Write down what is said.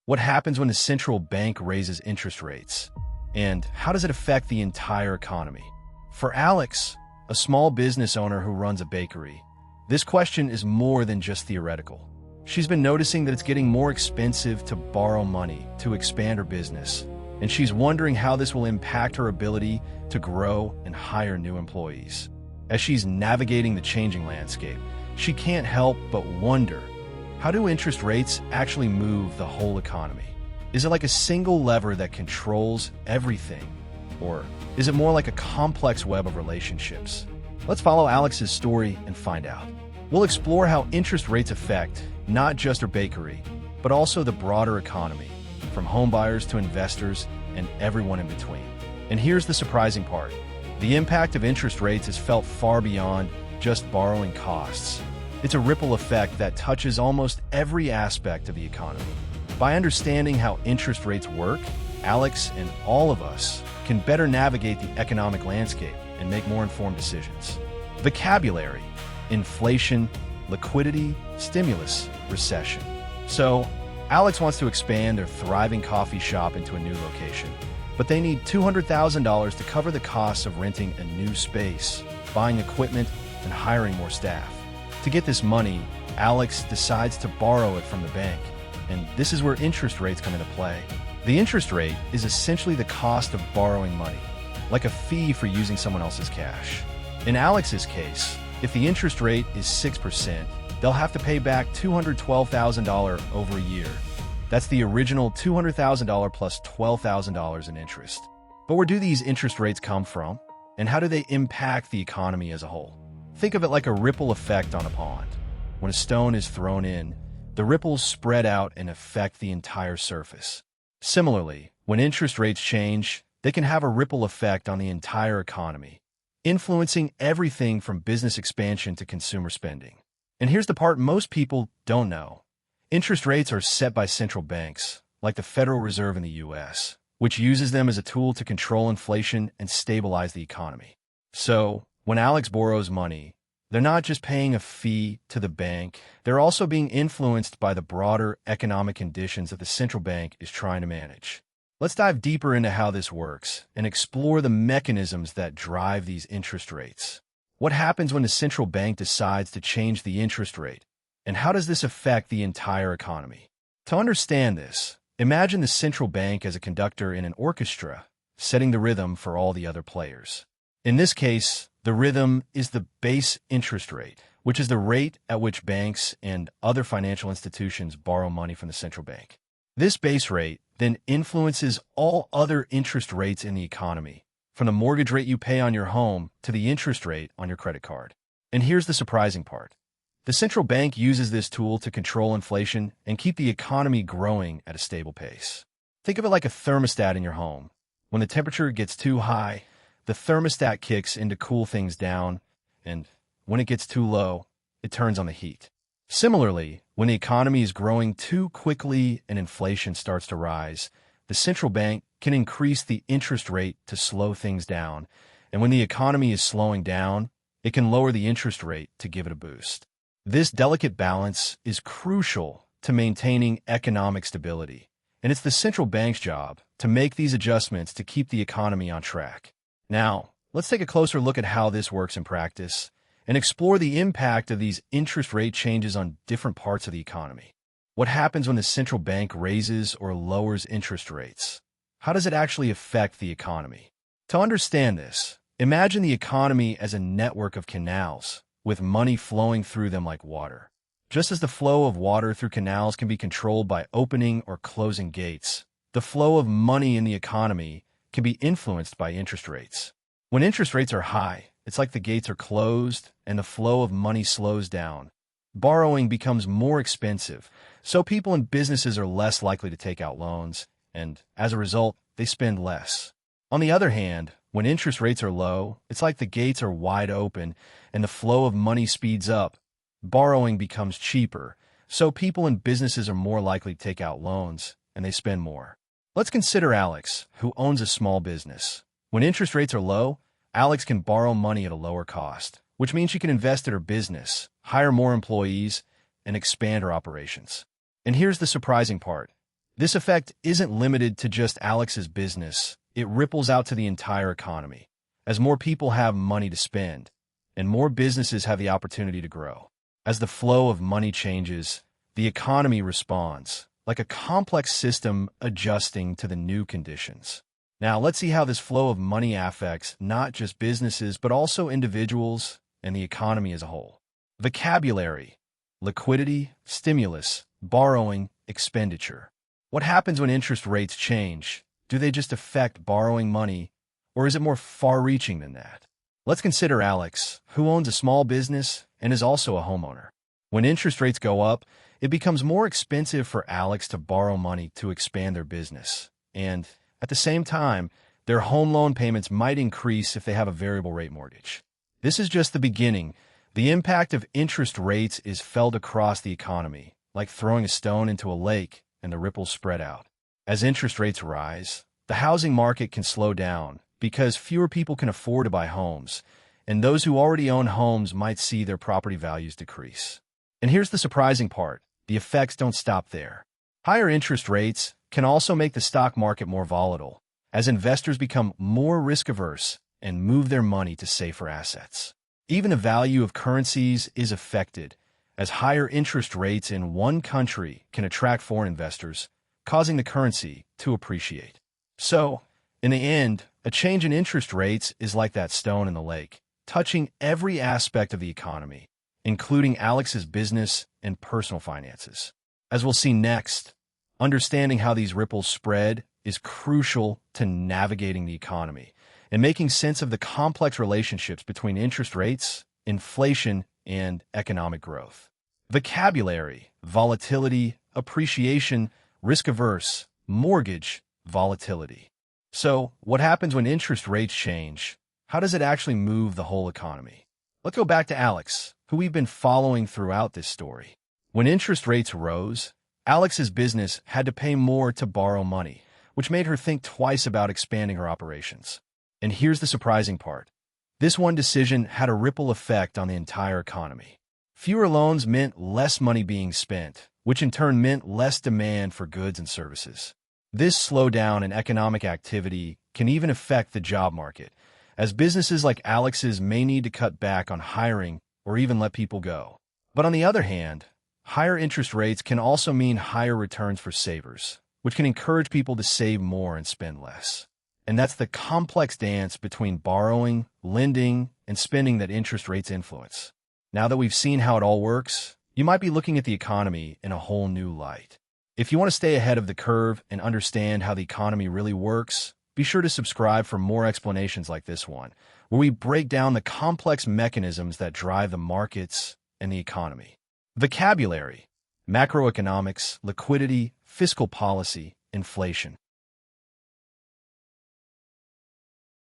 What happens when the central bank raises interest rates? And how does it affect the entire economy? For Alex, a small business owner who runs a bakery, this question is more than just theoretical. She's been noticing that it's getting more expensive to borrow money to expand her business, and she's wondering how this will impact her ability to grow and hire new employees. As she's navigating the changing landscape, she can't help but wonder, how do interest rates actually move the whole economy? Is it like a single lever that controls everything? Or is it more like a complex web of relationships? Let's follow Alex's story and find out. We'll explore how interest rates affect not just her bakery, but also the broader economy, from homebuyers to investors and everyone in between. And here's the surprising part. The impact of interest rates is felt far beyond just borrowing costs. It's a ripple effect that touches almost every aspect of the economy. By understanding how interest rates work, Alex and all of us can better navigate the economic landscape and make more informed decisions. Vocabulary: inflation, liquidity, stimulus, recession. So, Alex wants to expand their thriving coffee shop into a new location, but they need $200,000 to cover the costs of renting a new space, buying equipment, and hiring more staff. To get this money, Alex decides to borrow it from the bank, and this is where interest rates come into play. The interest rate is essentially the cost of borrowing money, like a fee for using someone else's cash. In Alex's case, if the interest rate is 6%, they'll have to pay back $212,000 over a year. That's the original $200,000 plus $12,000 in interest. But where do these interest rates come from? And how do they impact the economy as a whole? Think of it like a ripple effect on a pond. When a stone is thrown in, the ripples spread out and affect the entire surface. Similarly, when interest rates change, they can have a ripple effect on the entire economy, influencing everything from business expansion to consumer spending. And here's the part most people don't know. Interest rates are set by central banks, like the Federal Reserve in the US, which uses them as a tool to control inflation and stabilize the economy. So, when Alex borrows money, they're not just paying a fee to the bank, they're also being influenced by the broader economic conditions that the central bank is trying to manage. Let's dive deeper into how this works and explore the mechanisms that drive these interest rates. What happens when the central bank decides to change the interest rate? And how does this affect the entire economy? To understand this, imagine the central bank as a conductor in an orchestra, setting the rhythm for all the other players. In this case, the rhythm is the base interest rate, which is the rate at which banks and other financial institutions borrow money from the central bank. This base rate then influences all other interest rates in the economy, from the mortgage rate you pay on your home to the interest rate on your credit card. And here's the surprising part. The central bank uses this tool to control inflation and keep the economy growing at a stable pace. Think of it like a thermostat in your home. When the temperature gets too high, the thermostat kicks in to cool things down, and when it gets too low, it turns on the heat. Similarly, when the economy is growing too quickly and inflation starts to rise, the central bank can increase the interest rate to slow things down, and when the economy is slowing down, it can lower the interest rate to give it a boost. This delicate balance is crucial to maintaining economic stability, and it's the central bank's job to make these adjustments to keep the economy on track. Now, let's take a closer look at how this works in practice and explore the impact of these interest rate changes on different parts of the economy. What happens when the central bank raises or lowers interest rates? How does it actually affect the economy? To understand this, imagine the economy as a network of canals, with money flowing through them like water. Just as the flow of water through canals can be controlled by opening or closing gates, the flow of money in the economy can be influenced by interest rates. When interest rates are high, it's like the gates are closed and the flow of money slows down. Borrowing becomes more expensive, so people and businesses are less likely to take out loans, and as a result, they spend less. On the other hand, when interest rates are low, it's like the gates are wide open and the flow of money speeds up. Borrowing becomes cheaper, so people and businesses are more likely to take out loans, and they spend more. Let's consider Alex, who owns a small business. When interest rates are low, Alex can borrow money at a lower cost, which means she can invest in her business, hire more employees, and expand her operations. And here's the surprising part. This effect isn't limited to just Alex's business. It ripples out to the entire economy, as more people have money to spend, and more businesses have the opportunity to grow. As the flow of money changes, the economy responds, like a complex system adjusting to the new conditions. Now, let's see how this flow of money affects not just businesses, but also individuals and the economy as a whole. Vocabulary: liquidity, stimulus, borrowing, expenditure. What happens when interest rates change? Do they just affect borrowing money, or is it more far-reaching than that? Let's consider Alex, who owns a small business and is also a homeowner. When interest rates go up, it becomes more expensive for Alex to borrow money to expand their business. And at the same time, their home loan payments might increase if they have a variable rate mortgage. This is just the beginning. The impact of interest rates is felt across the economy, like throwing a stone into a lake and the ripples spread out. As interest rates rise, the housing market can slow down because fewer people can afford to buy homes, and those who already own homes might see their property values decrease. And here's the surprising part: the effects don't stop there. Higher interest rates can also make the stock market more volatile, as investors become more risk-averse and move their money to safer assets. Even the value of currencies is affected, as higher interest rates in one country can attract foreign investors, causing the currency to appreciate. So, in the end, a change in interest rates is like that stone in the lake, touching every aspect of the economy, including Alex's business and personal finances. As we'll see next, understanding how these ripples spread is crucial to navigating the economy and making sense of the complex relationships between interest rates, inflation, and economic growth. Vocabulary: volatility, appreciation, risk-averse, mortgage, volatility. So, what happens when interest rates change? How does it actually move the whole economy? Let's go back to Alex, who we've been following throughout this story. When interest rates rose, Alex's business had to pay more to borrow money, which made her think twice about expanding her operations. And here's the surprising part: this one decision had a ripple effect on the entire economy. Fewer loans meant less money being spent, which in turn meant less demand for goods and services. This slowdown in economic activity can even affect the job market, as businesses like Alex's may need to cut back on hiring or even let people go. But on the other hand, higher interest rates can also mean higher returns for savers, which can encourage people to save more and spend less. And that's the complex dance between borrowing, lending, and spending that interest rates influence. Now that we've seen how it all works, you might be looking at the economy in a whole new light. If you want to stay ahead of the curve and understand how the economy really works, be sure to subscribe for more explanations like this one, where we break down the complex mechanisms that drive the markets and the economy. Vocabulary: macroeconomics, liquidity, fiscal policy, inflation.